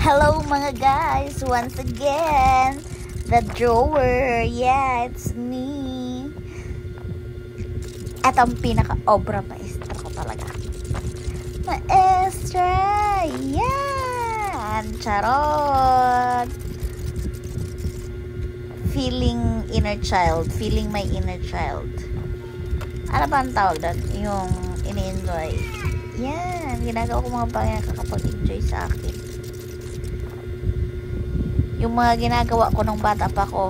Hello mga guys, once again, the drawer. Yeah, it's me. At ang pinaka-obra maestra ko talaga. Maestra! Yan! Charot! Feeling inner child. Feeling my inner child. Ano ba ang tawag doon? Yung ini-enjoy. Yan. Ginagawa ko mga bagay na kakapag-enjoy sa akin. Yung mga ginagawa ko nung bata pa ko,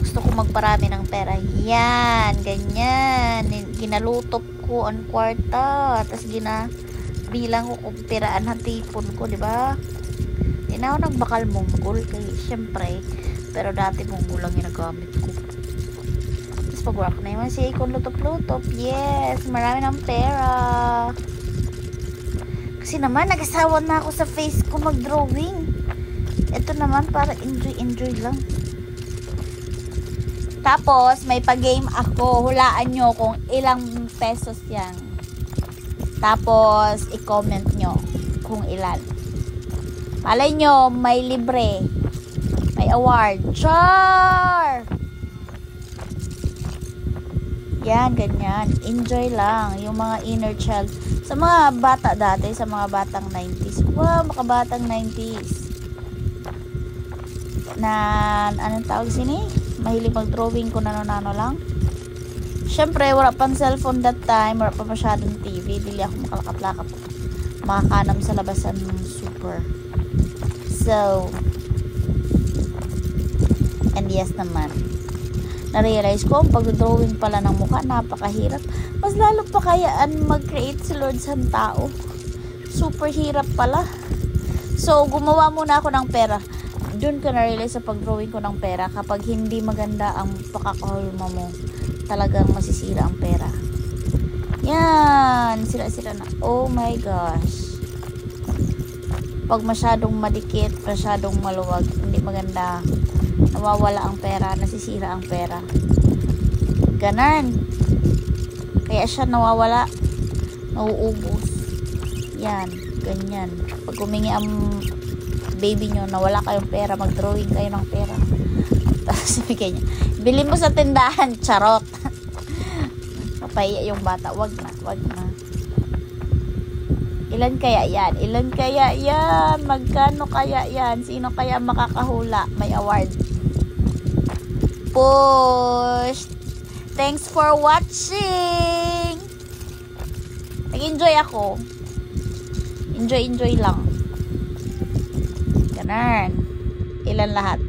gusto ko magparami ng pera. Yan, ganyan. Ginalutop ko ang kwarta. Tapos ginabilang ko kung piraan ng tipon ko, di ba? Hindi na ako nagbakal monggol. Kaya, syempre, pero dati monggol lang ginagamit ko. Tapos pag-work na yung siya kung lutop-lutop. Yes, marami ng pera. Kasi naman, nag-asawa na ako sa face ko mag-drawing. Ito naman para enjoy lang. Tapos may pa-game ako. Hulaan nyo kung ilang pesos yan. Tapos i-comment nyo kung ilan. Malay nyo may libre. May award. Char! Yan, ganyan. Enjoy lang. Yung mga inner child. Sa mga bata dati, sa mga batang 90s. Wow, makabatang 90s. Na anong tawag sini? Mahilig mag-drawing kung nano-nano lang. Syempre, wala pang cellphone that time, wala pa masyadong TV, dili ako makalakat-lakat makakanam sa labasan super. So, and yes naman, na-realize ko, pag-drawing pala ng mukha, napakahirap. Mas lalo pa kayaan mag-create si Lord sa tao. Super hirap pala. So, gumawa muna ako ng pera. Doon ko na-realize sa pag-drawing ko ng pera, kapag hindi maganda ang pakakahulma mo, talagang masisira ang pera. Yan, sira-sira na. Oh my gosh. Pag masyadong madikit, masyadong maluwag, hindi maganda, nawawala ang pera, nasisira ang pera. Ganon. Kaya siya nawawala, nauubos. Yan, ganyan. Pag humingi ang baby nyo, nawala kayong pera, mag-drawing kayo ng pera. Tapos bigay nyo, bili mo sa tindahan, charot. Papaya yung bata, wag na. Ilan kaya yan? Ilan kaya yan? Magkano kaya yan? Sino kaya makakahula? May award. Push! Thanks for watching! Nag-enjoy ako. Enjoy lang. Ganon. Ilan lahat?